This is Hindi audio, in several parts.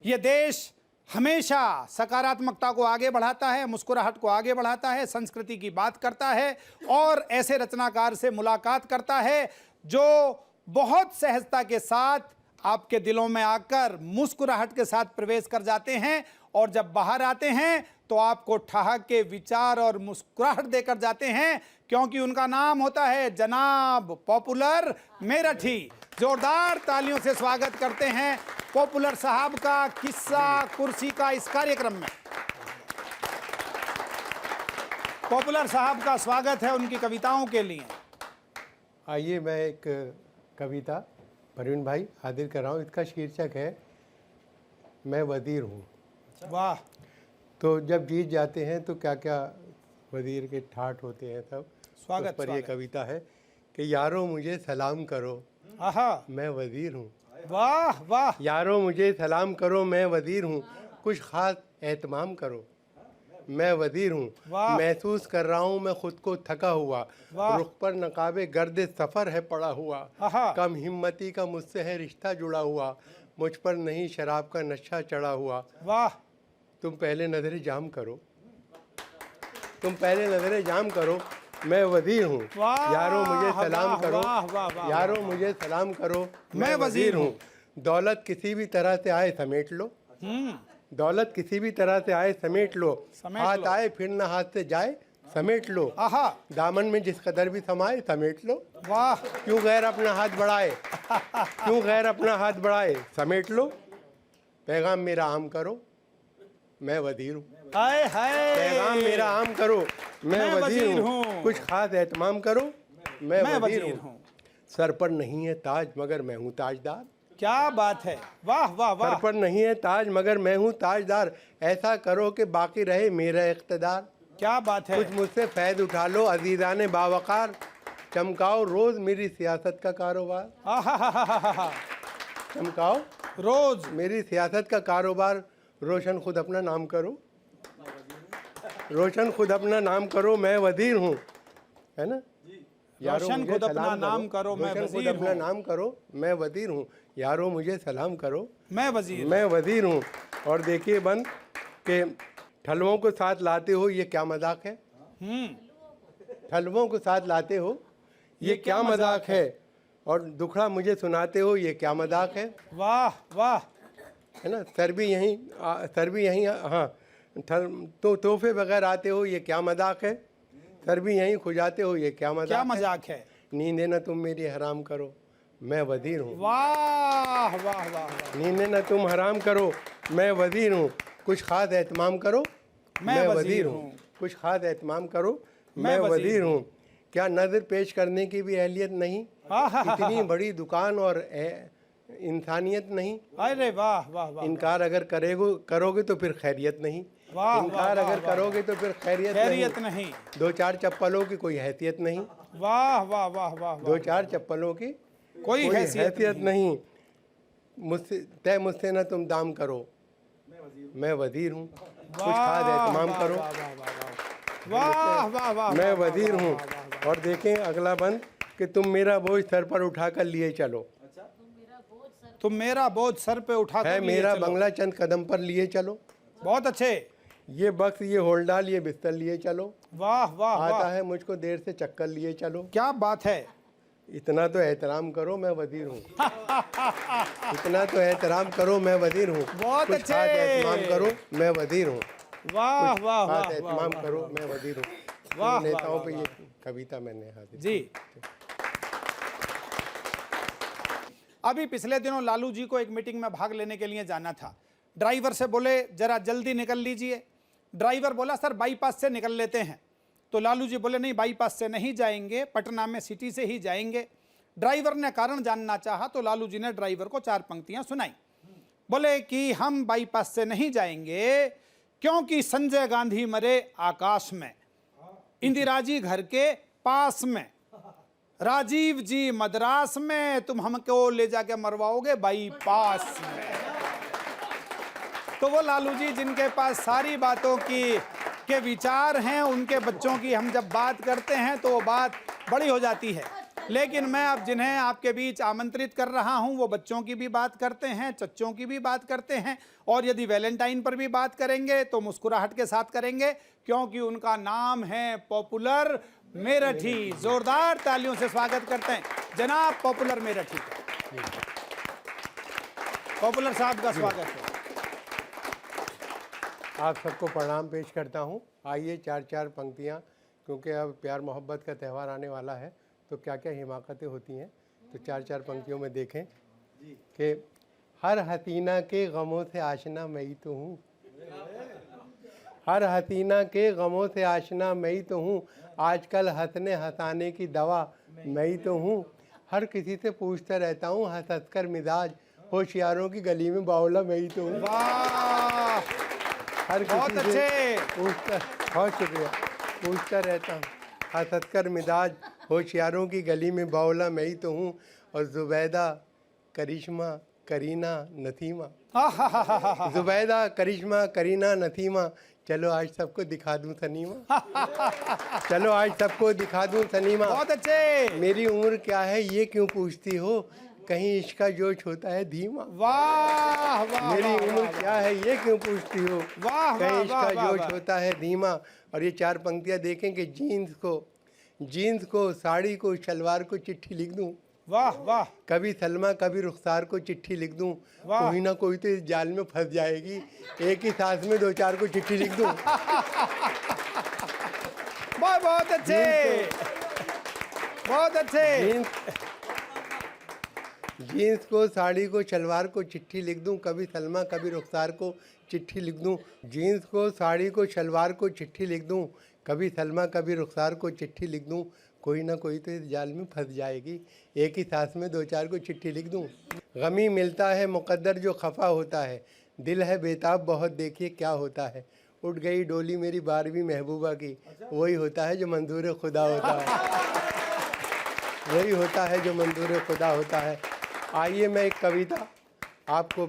ये देश हमेशा सकारात्मकता को आगे बढ़ाता है, मुस्कुराहट को आगे बढ़ाता है, संस्कृति की बात करता है और ऐसे रचनाकार से मुलाकात करता है जो बहुत सहजता के साथ आपके दिलों में आकर मुस्कुराहट के साथ प्रवेश कर जाते हैं और जब बाहर आते हैं तो आपको ठहाक के विचार और मुस्कुराहट देकर जाते हैं, क्योंकि उनका नाम होता है जनाब पॉपुलर मेरठी। जोरदार तालियों से स्वागत करते हैं पॉपुलर साहब का किस्सा कुर्सी का इस कार्यक्रम में। पॉपुलर साहब का स्वागत है उनकी कविताओं के लिए। आइए मैं एक कविता परवीन भाई हाजिर कर रहा हूँ। इसका शीर्षक है मैं वजीर हूँ। वाह। तो जब जीत जाते हैं तो क्या क्या वजीर के ठाठ होते हैं सब। स्वागत उस पर स्वागत। ये कविता है कि यारों मुझे सलाम करो आहा, मैं वजीर हूँ। वाह वाह। यारों मुझे सलाम करो मैं वजीर हूँ, कुछ खास एहतमाम करो मैं वजीर हूँ। वाह। महसूस कर रहा हूँ मैं खुद को थका हुआ, वाह। रुख पर नकाबे गर्द सफ़र है पड़ा हुआ। आहा। कम हिम्मती का मुझसे है रिश्ता जुड़ा हुआ, मुझ पर नहीं शराब का नशा चढ़ा हुआ। वाह। तुम पहले नजरें जाम करो, तुम पहले नजरें जाम करो मैं वजीर हूँ। वाह, यारों मुझे सलाम वाह, करो, वाह, वाह, वाह, यारों मुझे सलाम करो मैं वजीर हूँ। दौलत किसी भी तरह से आए समेट लो, दौलत किसी भी तरह से आए समेट लो। समेट हाथ लो। आए फिर न हाथ से जाए समेट लो। आहा। दामन में जिस कदर भी समाए समेट लो। वाह। क्यों गैर अपना हाथ बढ़ाए, क्यों गैर अपना हाथ बढ़ाए समेट लो। पैगाम मेरा आम करो मैं वजीर हूँ। हाय हाय। पैगाम मेरा आम करो मैं वजीर हूँ, कुछ खास एहतमाम करो मैं वजीर हूँ। सर पर नहीं है ताज मगर मैं हूँ ताजदार। क्या बात है। वाह वाह वाह। सर पर नहीं है ताज मगर मैं हूँ ताजदार, ऐसा करो कि बाकी रहे मेरा इख्तिदार। क्या बात है। कुछ मुझसे फैद उठा लो अजीज़ाने बावकार, चमकाओ रोज मेरी सियासत का कारोबार। आहा, चमकाओ रोज मेरी सियासत का कारोबार, रोशन खुद अपना नाम करो, रोशन खुद अपना नाम करो मैं वजीर हूँ, है ना। रोशन खुद अपना नाम करो मैं रोशन खुद वजीर अपना हूँ। नाम करो मैं वजीर हूँ। यारों मुझे सलाम करो मैं वजीर। मैं वजीर हूँ। और देखिए बंद के ठलवों को साथ लाते हो ये क्या मजाक है, ठलवों को साथ लाते हो ये क्या मजाक है, और दुखड़ा मुझे सुनाते हो ये क्या मजाक है। वाह वाह। है ना। सर भी यहीं हाँ तो तोहफे बगैर आते हो ये क्या मजाक है, सर भी यहीं खुजाते हो ये क्या क्या मजाक मजाक है। नींदें न तुम मेरी हराम करो मैं वजीर हूँ। वाह वाह वाह। नींदें न तुम हराम करो मैं वजीर हूँ, कुछ खास एहतमाम करो मैं वजीर हूँ, कुछ खास एहतमाम करो मैं वजीर हूँ। क्या नजर पेश करने की भी अहलियत नहीं, इतनी बड़ी दुकान और इंसानियत नहीं। अरे वाह वाह वाह। इनकार अगर करोगे तो फिर खैरियत नहीं, वाह, इनकार वाह, अगर वाह, करोगे तो फिर खैरियत नहीं। दो चार चप्पलों की कोई हैसियत नहीं, वाह वाह वाह वाह। दो चार चप्पलों की कोई हैसियत नहीं। मुझसे न तुम दाम करो मैं वजीर हूँ, कुछ खास एहतमाम करो वाह वाह वाह। मैं वजीर हूँ। और देखें अगला बंद कि तुम मेरा बोझ सर पर उठा कर लिए चलो, तुम मेरा बोझ सर पे उठा है मेरा बंगला चंद कदम पर लिए चलो। बहुत अच्छे। ये बक्स ये होल्डाल ये बिस्तर लिए चलो, वाह वाह आता वाह। है मुझको देर से चक्कर लिए चलो। क्या बात है। इतना तो एहतराम करो मैं वजीर हूँ, इतना तो एहतराम करो मैं वजीर हूँ, बहुत कुछ अच्छे। खास एहतमाम करो मैं वजीर हूँ, वाह वाह खास वाह एहतमाम करो मैं वजीर हूँ। वाह, नेताओं वाह, पे ये कविता मैंने हाजिर जी। अभी पिछले दिनों लालू जी को एक मीटिंग में भाग लेने के लिए जाना था। ड्राइवर से बोले जरा जल्दी निकल लीजिए। ड्राइवर बोला सर बाईपास से निकल लेते हैं। तो लालू जी बोले नहीं बाईपास से नहीं जाएंगे, पटना में सिटी से ही जाएंगे। ड्राइवर ने कारण जानना चाहा तो लालू जी ने ड्राइवर को 4 पंक्तियां सुनाई। बोले कि हम बाईपास से नहीं जाएंगे क्योंकि संजय गांधी मरे आकाश में, इंदिरा जी घर के पास में, राजीव जी मद्रास में, तुम हमको ले जाके मरवाओगे बाईपास में। तो वो लालू जी जिनके पास सारी बातों के विचार हैं, उनके बच्चों की हम जब बात करते हैं तो वो बात बड़ी हो जाती है। लेकिन मैं अब जिन्हें आपके बीच आमंत्रित कर रहा हूं वो बच्चों की भी बात करते हैं, चच्चों की भी बात करते हैं, और यदि वैलेंटाइन पर भी बात करेंगे तो मुस्कुराहट के साथ करेंगे, क्योंकि उनका नाम है पॉपुलर मेरठी। जोरदार तालियों से स्वागत करते हैं जनाब पॉपुलर मेरठी का। पॉपुलर साहब का स्वागत है। आप सबको प्रणाम पेश करता हूँ। आइए चार चार पंक्तियाँ, क्योंकि अब प्यार मोहब्बत का त्यौहार आने वाला है तो क्या क्या हिमाकतें होती हैं, तो चार चार पंक्तियों में देखें कि हर हसीना के गमों से आशना मैं ही तो हूँ, हर हसीना के गमों से आशना मैं ही तो हूँ, आजकल हंसने हंसाने की दवा मैं ही तो हूँ, हर किसी से पूछता रहता हूँ हंस हंस कर मिजाज, होशियारों की गली में बावला मैं ही तो हूँ। वाह, हर बहुत किसी से अच्छे। पूछता, बहुत शुक्रिया, पूछता रहता हूँ हंस हंस कर मिजाज, होशियारों की गली में बावला मैं ही तो हूँ, और जुबैदा करिश्मा करीना नसीमा, जुबैदा करिश्मा करीना नसीमा, चलो आज सबको दिखा दूं सनीमा, चलो आज सबको दिखा दूं सनीमा। बहुत अच्छे। मेरी उम्र क्या है ये क्यों पूछती हो, कहीं इसका जोश होता है धीमा। वाह वाह, मेरी वाह, उम्र वाह, क्या है ये क्यों पूछती हो, वाह, कहीं वाह, इसका वाह, वाह, जोश वाह। होता है धीमा। और ये चार पंक्तियां देखें कि जीन्स को साड़ी को शलवार को चिट्ठी लिख दूं, वाह वाह, कभी सलमा कभी रुखसार को चिट्ठी लिख दूं, वाह। कोई ना कोई तो इस जाल में फंस जाएगी, एक ही सांस में दो चार को चिट्ठी लिख दूं। बहुत अच्छे, बहुत अच्छे। जीन्स को साड़ी को शलवार को चिट्ठी लिख दूं, कभी सलमा कभी रुखसार को चिट्ठी लिख दूं, जीन्स को साड़ी को शलवार को चिट्ठी लिख दूं, कभी सलमा कभी रुखसार को चिट्ठी लिख दूं, कोई ना कोई तो इस जाल में फंस जाएगी, एक ही सांस में दो चार को चिट्ठी लिख दूं। गमी मिलता है मुकद्दर जो खफा होता है, दिल है बेताब बहुत देखिए क्या होता है, उठ गई डोली मेरी 12वीं महबूबा की, वही होता है जो मंजूर खुदा होता है, वही होता है जो मंजूर खुदा होता है। आइए मैं एक कविता आपको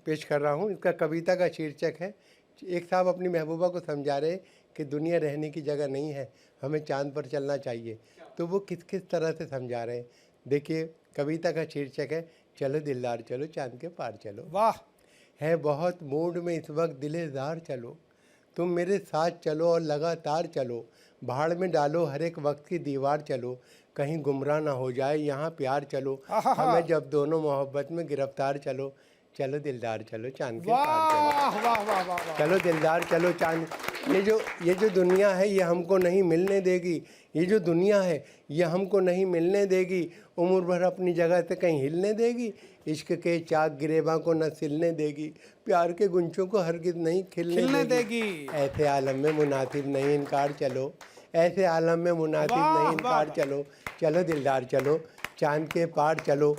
पेश कर रहा हूँ। इसका कविता का शीर्षक है, एक साहब अपनी महबूबा को समझा रहे कि दुनिया रहने की जगह नहीं है, हमें चांद पर चलना चाहिए, तो वो किस किस तरह से समझा रहे हैं। देखिए कविता का शीर्षक है, चलो दिलदार चलो चांद के पार चलो। वाह, है बहुत मूड में इस वक्त दिलेदार चलो, तुम मेरे साथ चलो और लगातार चलो, भाड़ में डालो हर एक वक्त की दीवार चलो, कहीं गुमराह ना हो जाए यहाँ प्यार चलो, हमें जब दोनों मोहब्बत में गिरफ्तार चलो, चलो दिलदार चलो चांद के पार चलो। वाह वाह वाह वाह, चलो दिलदार चलो चांद। ये जो दुनिया है ये हमको नहीं मिलने देगी, ये जो दुनिया है ये हमको नहीं मिलने देगी, उम्र भर अपनी जगह से कहीं हिलने देगी, इश्क के चाक गिरेबा को न सिलने देगी, प्यार के गुंचों को हरगिज नहीं खिलने देगी। ऐसे आलम में मुनासिब नहीं इनकार चलो, ऐसे आलम में मुनासिब नहीं इनकार चलो, चलो दिलदार चलो चांद के पार चलो।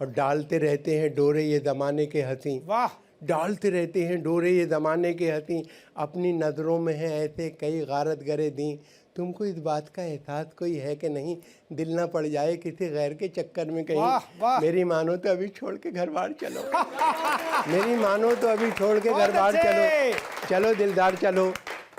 और डालते रहते हैं डोरे ये ज़माने के हंसी, वाह, डालते रहते हैं डोरे ये ज़माने के हंसी, अपनी नज़रों में हैं ऐसे कई गारत गरे दी, तुमको इस बात का एहसास कोई है कि नहीं, दिल ना पड़ जाए किसी गैर के चक्कर में कहीं। वाह, वाह। मेरी मानो तो अभी छोड़ के घर बार चलो, मेरी मानो तो अभी छोड़ के घर बार चलो, चलो दिलदार चलो,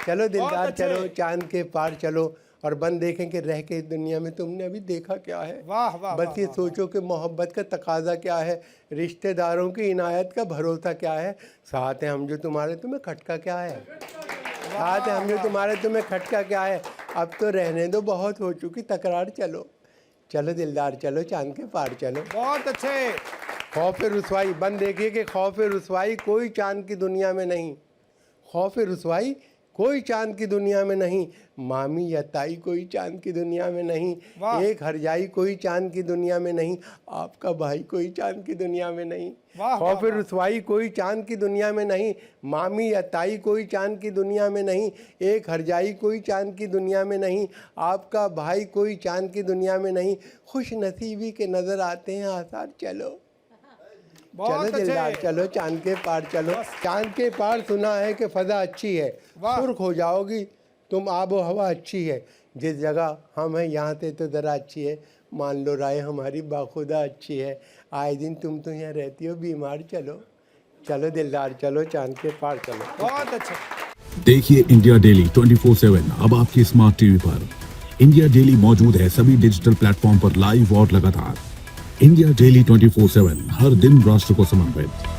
चलो दिलदार चलो चांद के पार चलो। और बन देखें कि रह के इस दुनिया में तुमने अभी देखा क्या है। वाह वाह, बस ये सोचो कि मोहब्बत का तकाजा क्या है, रिश्तेदारों की इनायत का भरोसा क्या है, साथ है हम जो तुम्हारे तुम्हें खटका क्या है, साथ है हम जो तुम्हारे तुम्हें खटका क्या है, अब तो रहने दो बहुत हो चुकी तकरार चलो, चलो दिलदार चलो चांद के पार चलो। बहुत अच्छे। खौफ रुसवाई, बन देखिए कि खौफ रुसवाई कोई चांद की दुनिया में नहीं, खौफ रुसवाई कोई चांद की दुनिया में नहीं, मामी या ताई कोई चांद की दुनिया में नहीं, एक हरजाई कोई चांद की दुनिया में नहीं, आपका भाई कोई चांद की दुनिया में नहीं, खौफ रुसवाई कोई चांद की दुनिया में नहीं, मामी या ताई कोई चांद की दुनिया में नहीं, एक हरजाई कोई चांद की दुनिया में नहीं, आपका भाई कोई चांद की दुनिया में नहीं, खुश नसीबी के नज़र आते हैं आसार चलो, चलो दिलदार चलो चांद के पार चलो। चांद के पार सुना है कि फ़ज़ा अच्छी है, सुर्ख हो जाओगी तुम आबो हवा अच्छी है, जिस जगह हम हैं यहाँ से तो ज़रा अच्छी है, मान लो राय हमारी बाखुदा अच्छी है, आए दिन तुम तो यहाँ रहती हो बीमार चलो, चलो दिलदार चलो चांद के पार चलो। बहुत अच्छा। देखिए इंडिया डेली 24/7 अब आपकी स्मार्ट टीवी पर। इंडिया डेली मौजूद है सभी डिजिटल प्लेटफॉर्म पर लाइव और लगातार। इंडिया डेली 24/7, हर दिन राष्ट्र को समर्पित।